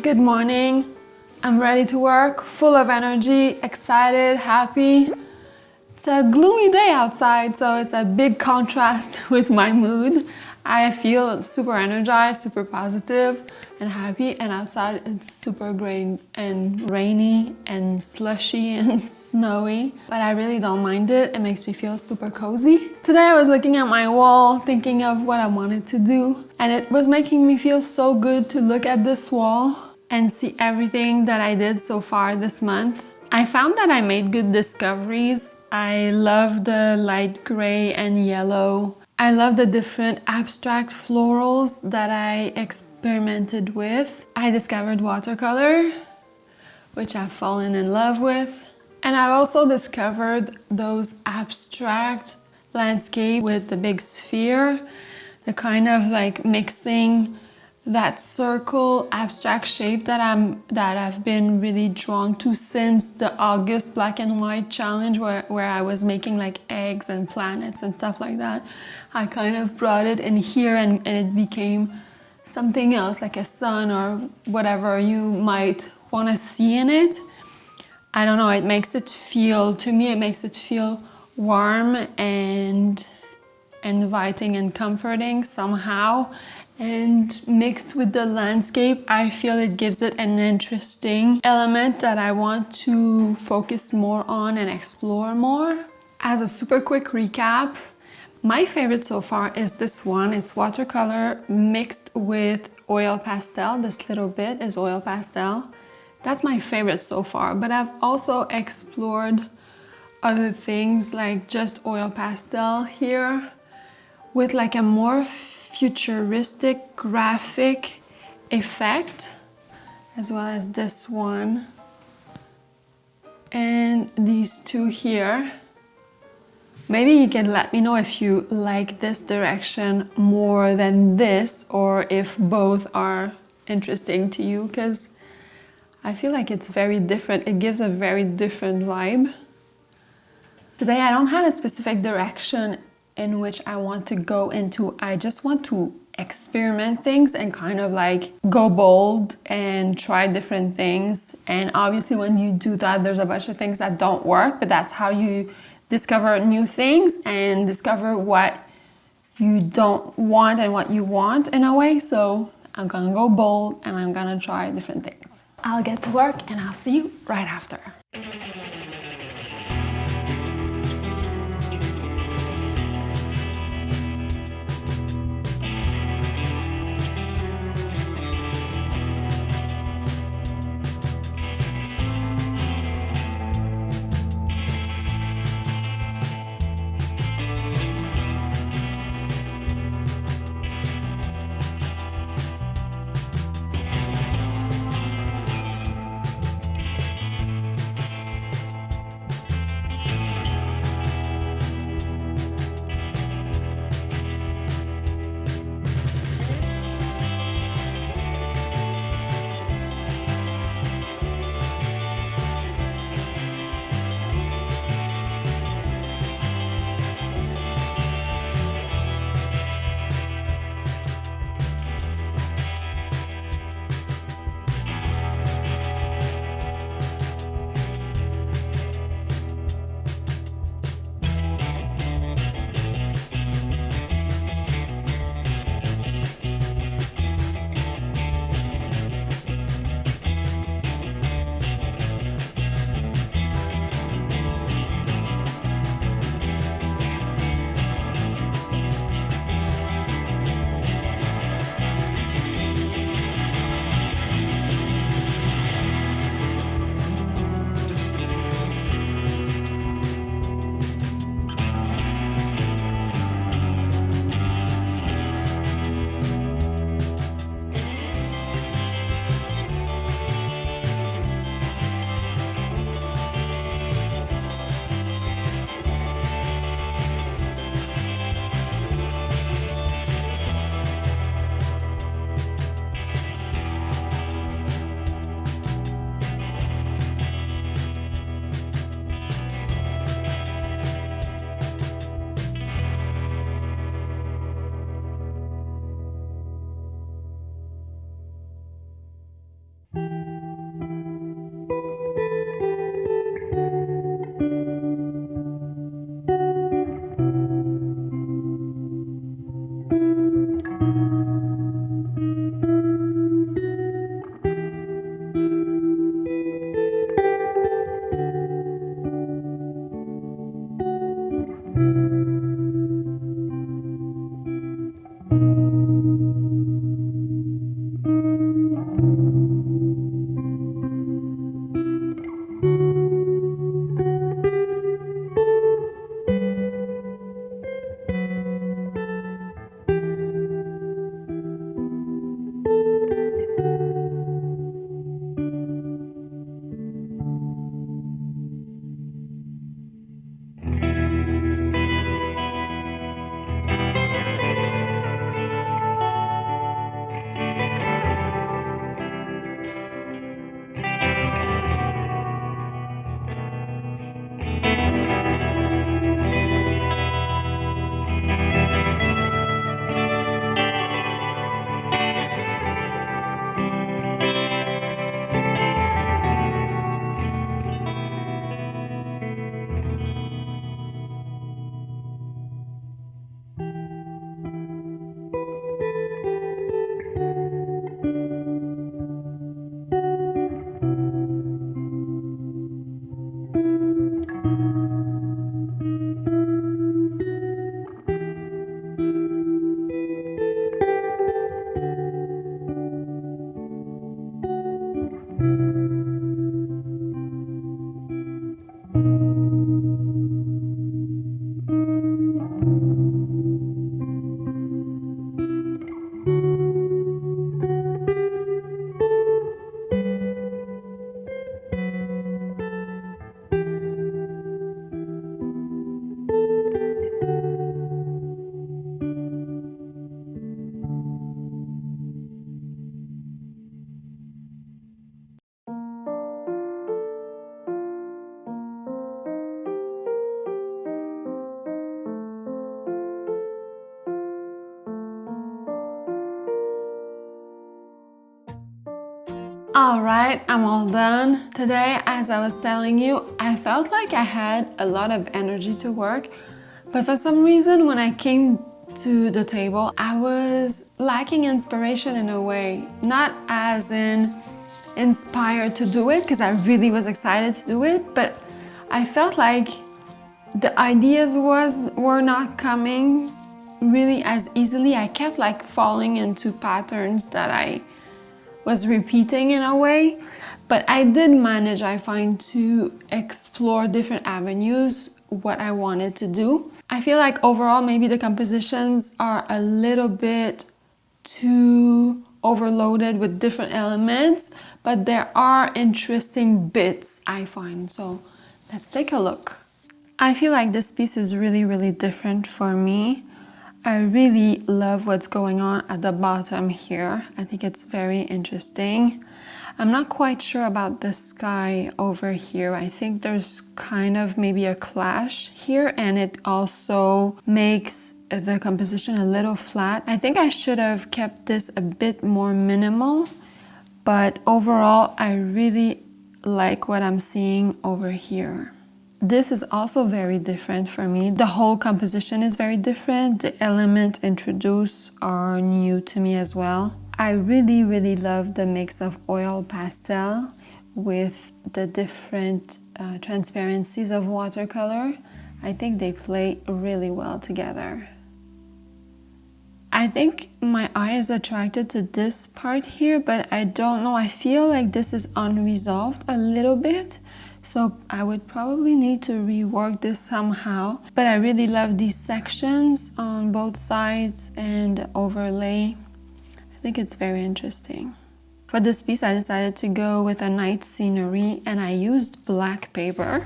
Good morning. I'm ready to work, full of energy, excited, happy. It's a gloomy day outside, so it's a big contrast with my mood. I feel super energized, super positive and happy, and outside it's super gray and rainy and slushy and snowy, but I really don't mind it. It makes me feel super cozy. Today I was looking at my wall, thinking of what I wanted to do, and it was making me feel so good to look at this wall and see everything that I did so far this month. I found that I made good discoveries. I love the light gray and yellow. I love the different abstract florals that I experimented with. I discovered watercolor, which I've fallen in love with. And I've also discovered those abstract landscape with the big sphere, the kind of like mixing that circle abstract shape that I've been really drawn to since the August black and white challenge where I was making like eggs and planets and stuff like that. I kind of brought it in here and it became something else, like a sun or whatever you might want to see in it. I don't know, it makes it feel, to me it makes it feel warm and inviting and comforting somehow. And mixed with the landscape, I feel it gives it an interesting element that I want to focus more on and explore more. As a super quick recap, my favorite so far is this one. It's watercolor mixed with oil pastel. This little bit is oil pastel. That's my favorite so far, but I've also explored other things like just oil pastel here with like a more futuristic graphic effect, as well as this one and these two here. Maybe you can let me know if you like this direction more than this, or if both are interesting to you, because I feel like it's very different. It gives a very different vibe. Today I don't have a specific direction in which I want to go into. I just want to experiment things and kind of like go bold and try different things. And obviously when you do that, there's a bunch of things that don't work, but that's how you discover new things and discover what you don't want and what you want in a way. So I'm gonna go bold and I'm gonna try different things. I'll get to work and I'll see you right after. Alright, I'm all done. Today, as I was telling you, I felt like I had a lot of energy to work, but for some reason when I came to the table, I was lacking inspiration in a way. Not as in inspired to do it, because I really was excited to do it, but I felt like the ideas were not coming really as easily. I kept like falling into patterns that I was repeating in a way, but I did manage, I find, to explore different avenues, what I wanted to do. I feel like overall maybe the compositions are a little bit too overloaded with different elements, but there are interesting bits, I find. So let's take a look. I feel like this piece is really different for me. I really love what's going on at the bottom here. I think it's very interesting. I'm not quite sure about the sky over here. I think there's kind of maybe a clash here, and it also makes the composition a little flat. I think I should have kept this a bit more minimal, but overall I really like what I'm seeing over here. This is also very different for me. The whole composition is very different. The elements introduced are new to me as well. I really love the mix of oil pastel with the different transparencies of watercolor. I think they play really well together. I think my eye is attracted to this part here, but I don't know. I feel like this is unresolved a little bit. So I would probably need to rework this somehow. But I really love these sections on both sides and the overlay. I think it's very interesting. For this piece, I decided to go with a night scenery, and I used black paper.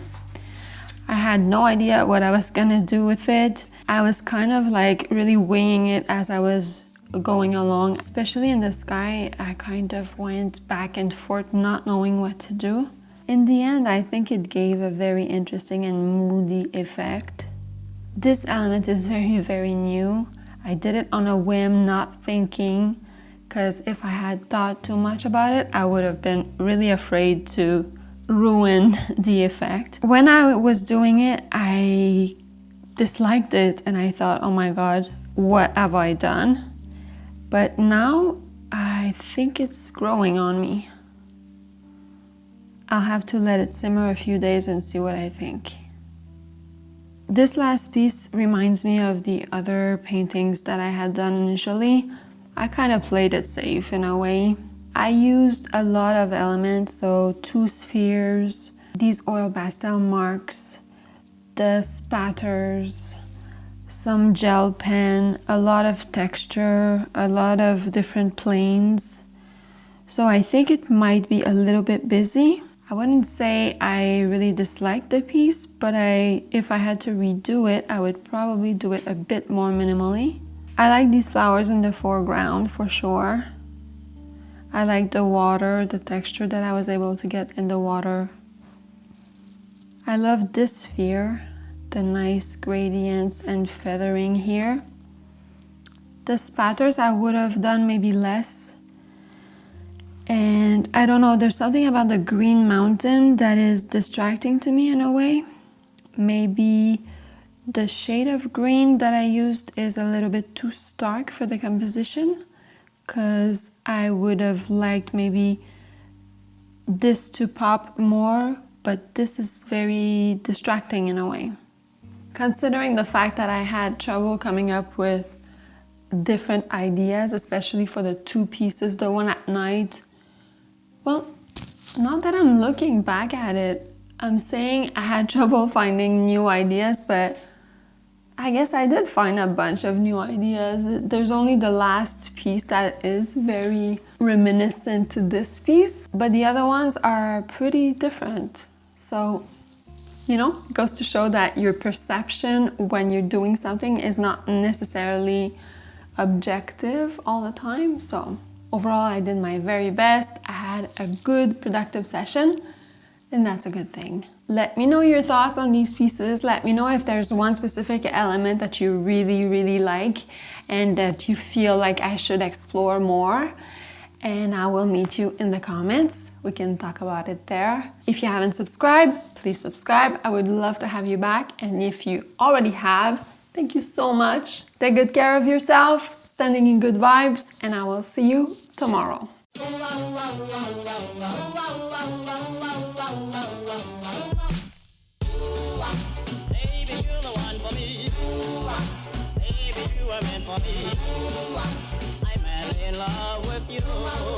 I had no idea what I was gonna do with it. I was kind of like really weighing it as I was going along. Especially in the sky, I kind of went back and forth not knowing what to do. In the end, I think it gave a very interesting and moody effect. This element is very new. I did it on a whim, not thinking, because if I had thought too much about it, I would have been really afraid to ruin the effect. When I was doing it, I disliked it and I thought, oh my god, what have I done? But now I think it's growing on me. I'll have to let it simmer a few days and see what I think. This last piece reminds me of the other paintings that I had done initially. I kind of played it safe in a way. I used a lot of elements, so 2 spheres, these oil pastel marks, the spatters, some gel pen, a lot of texture, a lot of different planes. So I think it might be a little bit busy. I wouldn't say I really disliked the piece, but if I had to redo it, I would probably do it a bit more minimally. I like these flowers in the foreground for sure. I like the water, the texture that I was able to get in the water. I love this sphere, the nice gradients and feathering here. The spatters I would have done maybe less. And I don't know, there's something about the green mountain that is distracting to me in a way. Maybe the shade of green that I used is a little bit too stark for the composition, because I would have liked maybe this to pop more, but this is very distracting in a way. Considering the fact that I had trouble coming up with different ideas, especially for the 2 pieces, the one at night. Well, not that I'm looking back at it, I'm saying I had trouble finding new ideas, but I guess I did find a bunch of new ideas. There's only the last piece that is very reminiscent to this piece, but the other ones are pretty different. So, you know, it goes to show that your perception when you're doing something is not necessarily objective all the time. So overall, I did my very best. I had a good, productive session, and that's a good thing. Let me know your thoughts on these pieces. Let me know if there's one specific element that you really like and that you feel like I should explore more. and I will meet you in the comments. We can talk about it there. If you haven't subscribed, please subscribe. I would love to have you back. And if you already have, thank you so much. Take good care of yourself, sending you good vibes, and I will see you tomorrow. I'm in love with you.